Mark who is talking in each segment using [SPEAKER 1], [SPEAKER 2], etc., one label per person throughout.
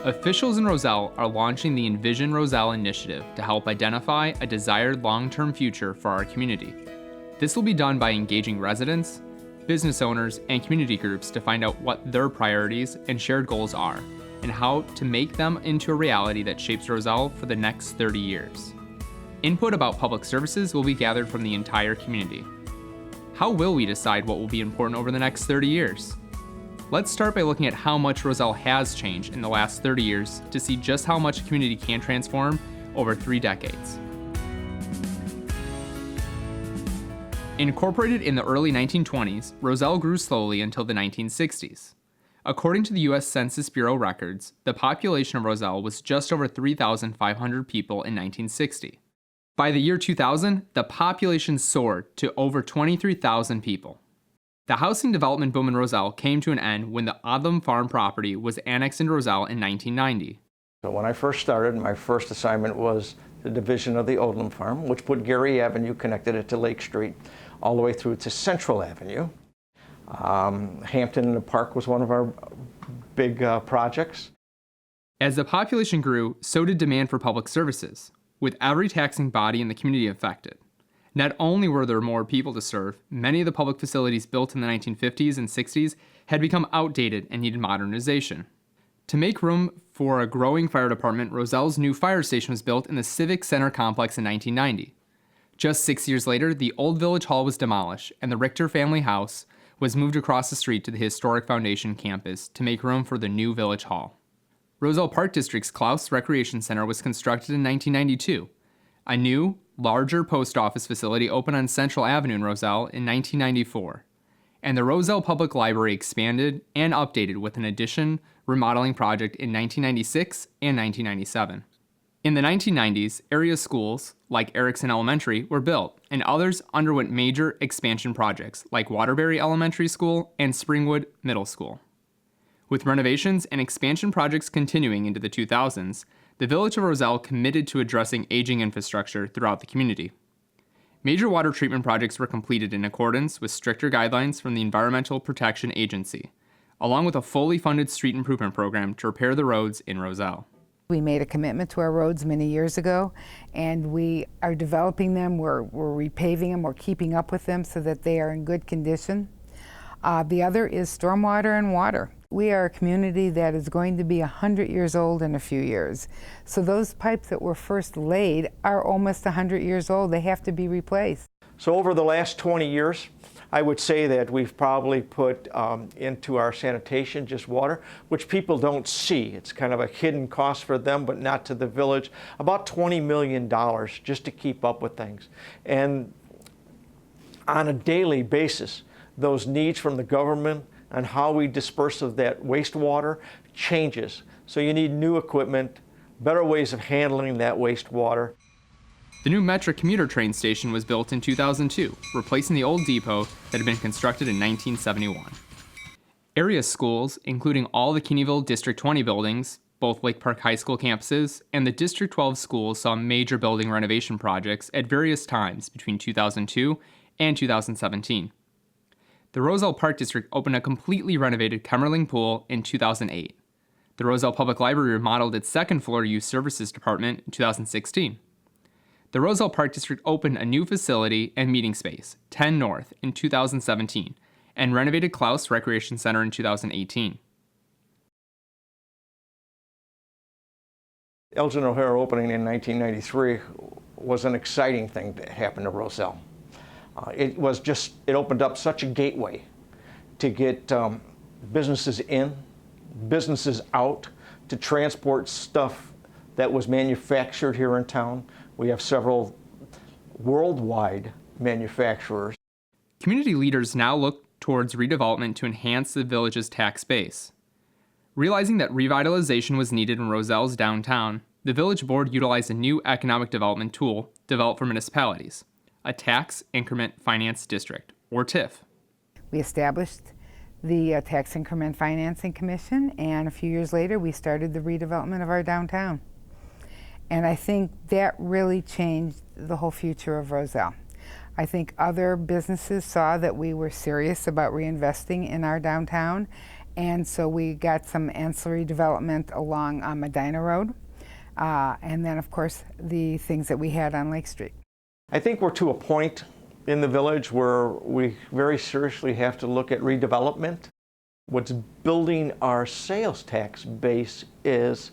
[SPEAKER 1] Officials in Roselle are launching the Envision Roselle initiative to help identify a desired long-term future for our community. This will be done by engaging residents, business owners, and community groups to find out what their priorities and shared goals are, and how to make them into a reality that shapes Roselle for the next 30 years. Input about public services will be gathered from the entire community. How will we decide what will be important over the next 30 years? Let's start by looking at how much Roselle has changed in the last 30 years to see just how much a community can transform over 3 decades. Incorporated in the early 1920s, Roselle grew slowly until the 1960s. According to the U.S. Census Bureau records, the population of Roselle was just over 3,500 people in 1960. By the year 2000, the population soared to over 23,000 people. The housing development boom in Roselle came to an end when the Odlum Farm property was annexed into Roselle in 1990.
[SPEAKER 2] So when I first started, my first assignment was the division of the Odlum Farm, which put Gary Avenue, connected it to Lake Street, all the way through to Central Avenue. Hampton in the Park was one of our big projects.
[SPEAKER 1] As the population grew, so did demand for public services, with every taxing body in the community affected. Not only were there more people to serve, many of the public facilities built in the 1950s and 60s had become outdated and needed modernization. To make room for a growing fire department, Roselle's new fire station was built in the Civic Center complex in 1990. Just 6 years later, the old Village Hall was demolished, and the Richter family house was moved across the street to the historic Foundation campus to make room for the new Village Hall. Roselle Park District's Klaus Recreation Center was constructed in 1992. A new, larger post office facility opened on Central Avenue in Roselle in 1994. And the Roselle Public Library expanded and updated with an addition remodeling project in 1996 and 1997. In the 1990s, area schools, like Erickson Elementary, were built, and others underwent major expansion projects, like Waterbury Elementary School and Springwood Middle School. With renovations and expansion projects continuing into the 2000s, the Village of Roselle committed to addressing aging infrastructure throughout the community. Major water treatment projects were completed in accordance with stricter guidelines from the Environmental Protection Agency, along with a fully funded street improvement program to repair the roads in Roselle.
[SPEAKER 3] We made a commitment to our roads many years ago, and we are developing them, we're repaving them, we're keeping up with them so that they are in good condition. The other is stormwater and water. We are a community that is going to be 100 years old in a few years. So those pipes that were first laid are almost 100 years old. They have to be replaced.
[SPEAKER 2] So over the last 20 years, I would say that we've probably put into our sanitation just water, which people don't see. It's kind of a hidden cost for them, but not to the village. About $20 million just to keep up with things. And on a daily basis, those needs from the government and how we disperse of that wastewater changes. So you need new equipment, better ways of handling that wastewater.
[SPEAKER 1] The new Metra commuter train station was built in 2002, replacing the old depot that had been constructed in 1971. Area schools, including all the Keeneyville District 20 buildings, both Lake Park High School campuses, and the District 12 schools saw major building renovation projects at various times between 2002 and 2017. The Roselle Park District opened a completely renovated Kemmerling pool in 2008. The Roselle Public Library remodeled its second-floor youth services department in 2016. The Roselle Park District opened a new facility and meeting space, 10 North, in 2017, and renovated Klaus Recreation Center in 2018.
[SPEAKER 2] Elgin O'Hara opening in 1993 was an exciting thing that happened to Roselle. It opened up such a gateway to get businesses in, businesses out, to transport stuff that was manufactured here in town. We have several worldwide manufacturers.
[SPEAKER 1] Community leaders now look towards redevelopment to enhance the village's tax base. Realizing that revitalization was needed in Roselle's downtown, the village board utilized a new economic development tool developed for municipalities, a Tax Increment Finance District, or TIF.
[SPEAKER 3] We established the Tax Increment Financing Commission, and a few years later we started the redevelopment of our downtown. And I think that really changed the whole future of Roselle. I think other businesses saw that we were serious about reinvesting in our downtown, And so we got some ancillary development along Medina Road. And then, of course, the things that we had on Lake Street.
[SPEAKER 2] I think we're to a point in the village where we very seriously have to look at redevelopment. What's building our sales tax base is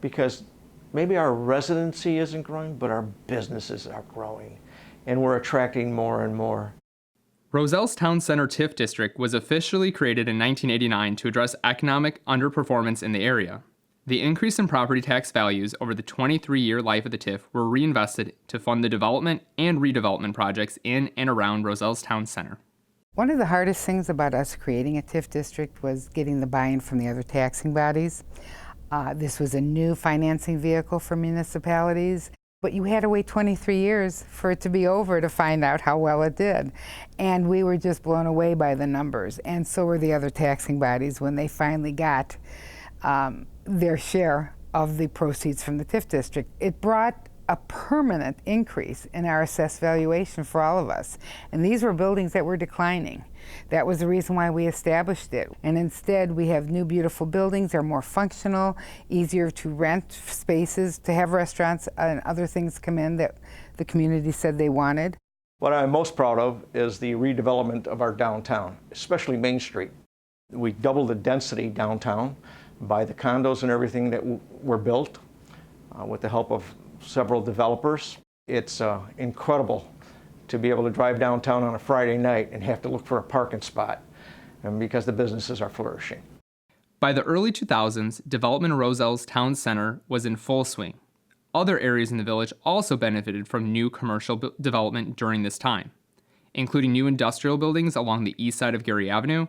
[SPEAKER 2] because maybe our residency isn't growing, but our businesses are growing, and we're attracting more and more.
[SPEAKER 1] Roselle's Town Center TIF district was officially created in 1989 to address economic underperformance in the area. The increase in property tax values over the 23-year life of the TIF were reinvested to fund the development and redevelopment projects in and around Roselle's Town Center.
[SPEAKER 3] One of the hardest things about us creating a TIF district was getting the buy-in from the other taxing bodies. This was a new financing vehicle for municipalities, but you had to wait 23 years for it to be over to find out how well it did. And we were just blown away by the numbers, and so were the other taxing bodies when they finally got their share of the proceeds from the TIF district. It brought a permanent increase in our assessed valuation for all of us. And these were buildings that were declining. That was the reason why we established it. And instead, we have new beautiful buildings. They're more functional, easier to rent spaces, to have restaurants and other things come in that the community said they wanted.
[SPEAKER 2] What I'm most proud of is the redevelopment of our downtown, especially Main Street. We doubled the density downtown by the condos and everything that were built with the help of several developers. It's incredible to be able to drive downtown on a Friday night and have to look for a parking spot because the businesses are flourishing.
[SPEAKER 1] By the early 2000s, development of Roselle's Town Center was in full swing. Other areas in the village also benefited from new commercial development during this time, including new industrial buildings along the east side of Gary Avenue,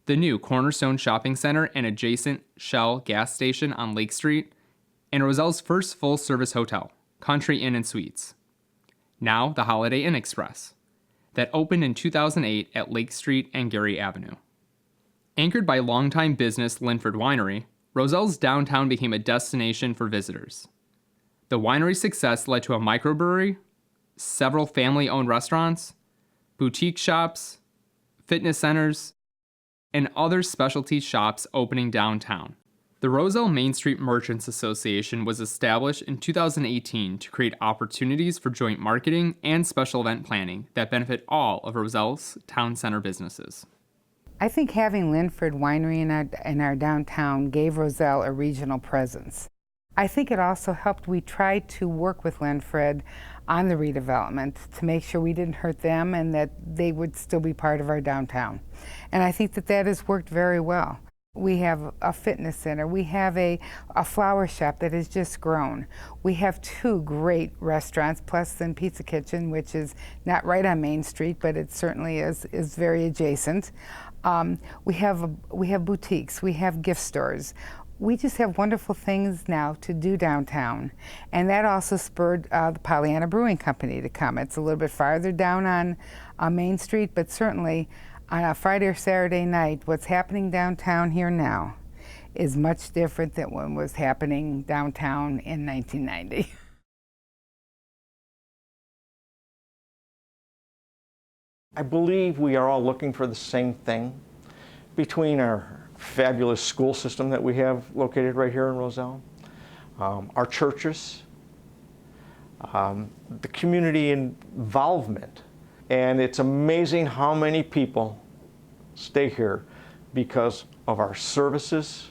[SPEAKER 1] the new Cornerstone Shopping Center and adjacent Shell gas station on Lake Street, and Roselle's first full-service hotel, Country Inn and Suites, now the Holiday Inn Express, that opened in 2008 at Lake Street and Gary Avenue. Anchored by longtime business Linford Winery, Roselle's downtown became a destination for visitors. The winery's success led to a microbrewery, several family-owned restaurants, boutique shops, fitness centers, and other specialty shops opening downtown. The Roselle Main Street Merchants Association was established in 2018 to create opportunities for joint marketing and special event planning that benefit all of Roselle's town center businesses.
[SPEAKER 3] I think having Linford Winery in our downtown gave Roselle a regional presence. I think it also helped. We tried to work with Linford on the redevelopment to make sure we didn't hurt them and that they would still be part of our downtown. And I think that has worked very well. We have a fitness center. We have a flower shop that has just grown. We have two great restaurants, plus then Pizza Kitchen, which is not right on Main Street, but it certainly is very adjacent. We have boutiques. We have gift stores. We just have wonderful things now to do downtown. And that also spurred the Pollyanna Brewing Company to come. It's a little bit farther down on Main Street, but certainly on a Friday or Saturday night, what's happening downtown here now is much different than what was happening downtown in 1990.
[SPEAKER 2] I believe we are all looking for the same thing between our fabulous school system that we have located right here in Roselle, our churches, the community involvement. And it's amazing how many people stay here because of our services,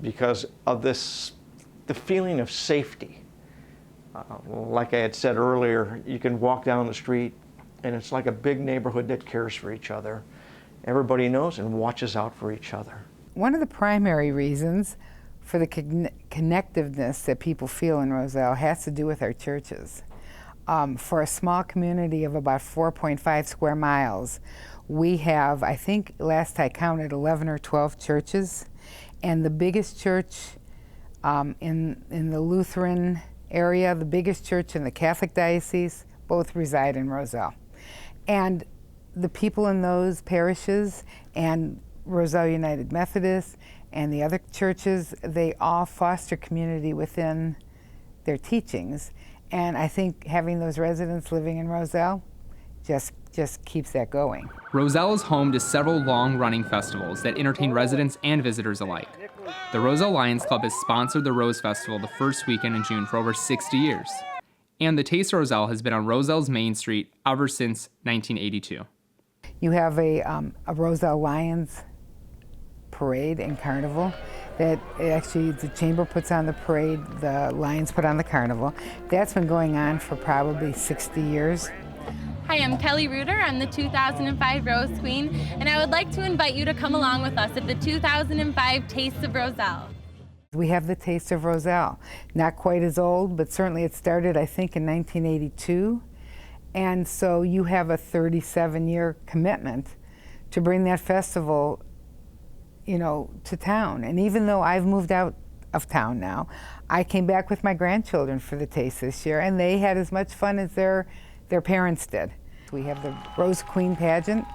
[SPEAKER 2] because of the feeling of safety. Like I had said earlier, you can walk down the street and it's like a big neighborhood that cares for each other. Everybody knows and watches out for each other.
[SPEAKER 3] One of the primary reasons for the connectiveness that people feel in Roselle has to do with our churches. For a small community of about 4.5 square miles, we have, I think last I counted, 11 or 12 churches. And the biggest church in the Lutheran area, the biggest church in the Catholic diocese, both reside in Roselle. And the people in those parishes and Roselle United Methodist and the other churches, they all foster community within their teachings. And I think having those residents living in Roselle just keeps that going.
[SPEAKER 1] Roselle is home to several long-running festivals that entertain residents and visitors alike. The Roselle Lions Club has sponsored the Rose Festival the first weekend in June for over 60 years. And the Taste of Roselle has been on Roselle's Main Street ever since 1982.
[SPEAKER 3] You have a Roselle Lions parade and carnival that actually the chamber puts on the parade, the Lions put on the carnival. That's been going on for probably 60 years.
[SPEAKER 4] Hi, I'm Kelly Reuter. I'm the 2005 Rose Queen, and I would like to invite you to come along with us at the 2005 Taste of Roselle.
[SPEAKER 3] We have the Taste of Roselle. Not quite as old, but certainly it started, I think, in 1982. And so you have a 37-year commitment to bring that festival, to town. And even though I've moved out of town now, I came back with my grandchildren for the Taste this year, and they had as much fun as their parents did. We have the Rose Queen pageant,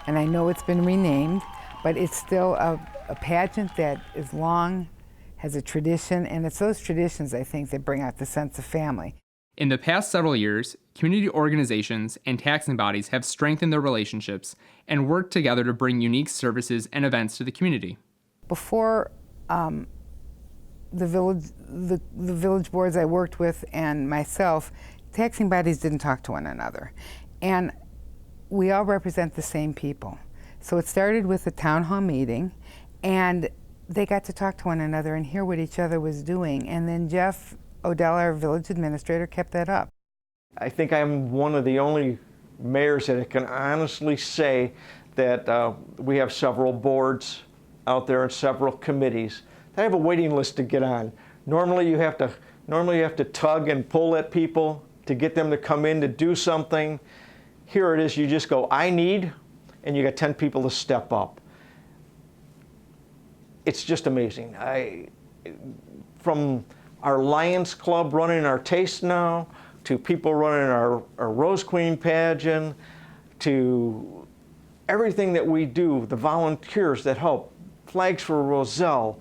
[SPEAKER 3] and I know it's been renamed, but it's still a pageant that is long, has a tradition, and it's those traditions, I think, that bring out the sense of family.
[SPEAKER 1] In the past several years, community organizations and taxing bodies have strengthened their relationships and worked together to bring unique services and events to the community.
[SPEAKER 3] Before the village boards I worked with and myself, taxing bodies didn't talk to one another. And we all represent the same people. So it started with a town hall meeting, and they got to talk to one another and hear what each other was doing. And then Jeff Odell, our village administrator, kept that up.
[SPEAKER 2] I think I'm one of the only mayors that can honestly say that we have several boards out there and several committees that have a waiting list to get on. Normally you have to tug and pull at people to get them to come in to do something. Here it is, you just go, I need, and you got 10 people to step up. It's just amazing. From our Lions Club running our Taste now, to people running our Rose Queen pageant, to everything that we do, the volunteers that help, Flags for Roselle,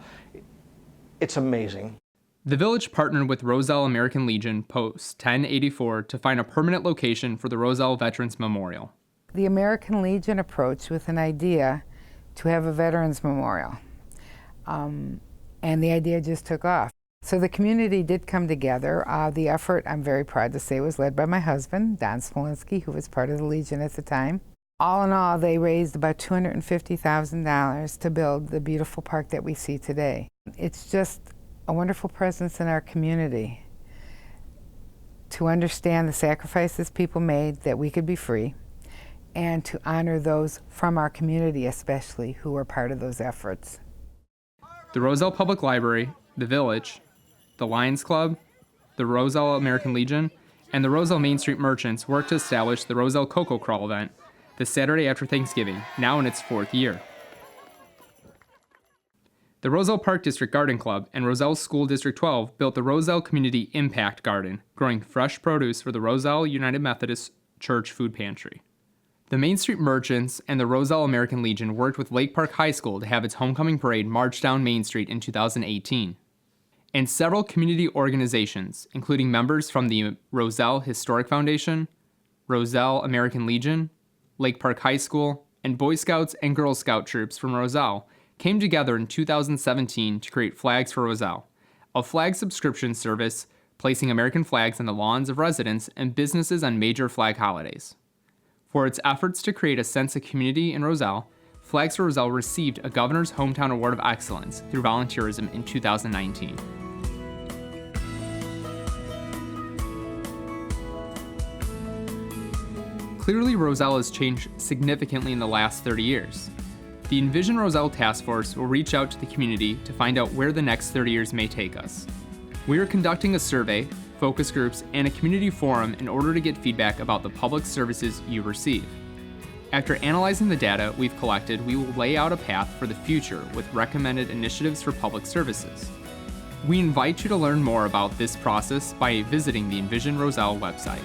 [SPEAKER 2] it's amazing.
[SPEAKER 1] The village partnered with Roselle American Legion Post 1084 to find a permanent location for the Roselle Veterans Memorial.
[SPEAKER 3] The American Legion approached with an idea to have a Veterans Memorial. And the idea just took off. So the community did come together. The effort, I'm very proud to say, was led by my husband, Don Smolinski, who was part of the Legion at the time. All in all, they raised about $250,000 to build the beautiful park that we see today. It's just a wonderful presence in our community to understand the sacrifices people made that we could be free, and to honor those from our community especially who were part of those efforts.
[SPEAKER 1] The Roselle Public Library, the village, the Lions Club, the Roselle American Legion, and the Roselle Main Street Merchants worked to establish the Roselle Cocoa Crawl event the Saturday after Thanksgiving, now in its 4th year. The Roselle Park District Garden Club and Roselle School District 12 built the Roselle Community Impact Garden, growing fresh produce for the Roselle United Methodist Church Food Pantry. The Main Street Merchants and the Roselle American Legion worked with Lake Park High School to have its homecoming parade march down Main Street in 2018. And several community organizations, including members from the Roselle Historic Foundation, Roselle American Legion, Lake Park High School, and Boy Scouts and Girl Scout troops from Roselle, came together in 2017 to create Flags for Roselle, a flag subscription service placing American flags on the lawns of residents and businesses on major flag holidays. For its efforts to create a sense of community in Roselle, Flags for Roselle received a Governor's Hometown Award of Excellence through Volunteerism in 2019. Clearly, Roselle has changed significantly in the last 30 years. The Envision Roselle Task Force will reach out to the community to find out where the next 30 years may take us. We are conducting a survey, focus groups, and a community forum in order to get feedback about the public services you receive. After analyzing the data we've collected, we will lay out a path for the future with recommended initiatives for public services. We invite you to learn more about this process by visiting the Envision Roselle website.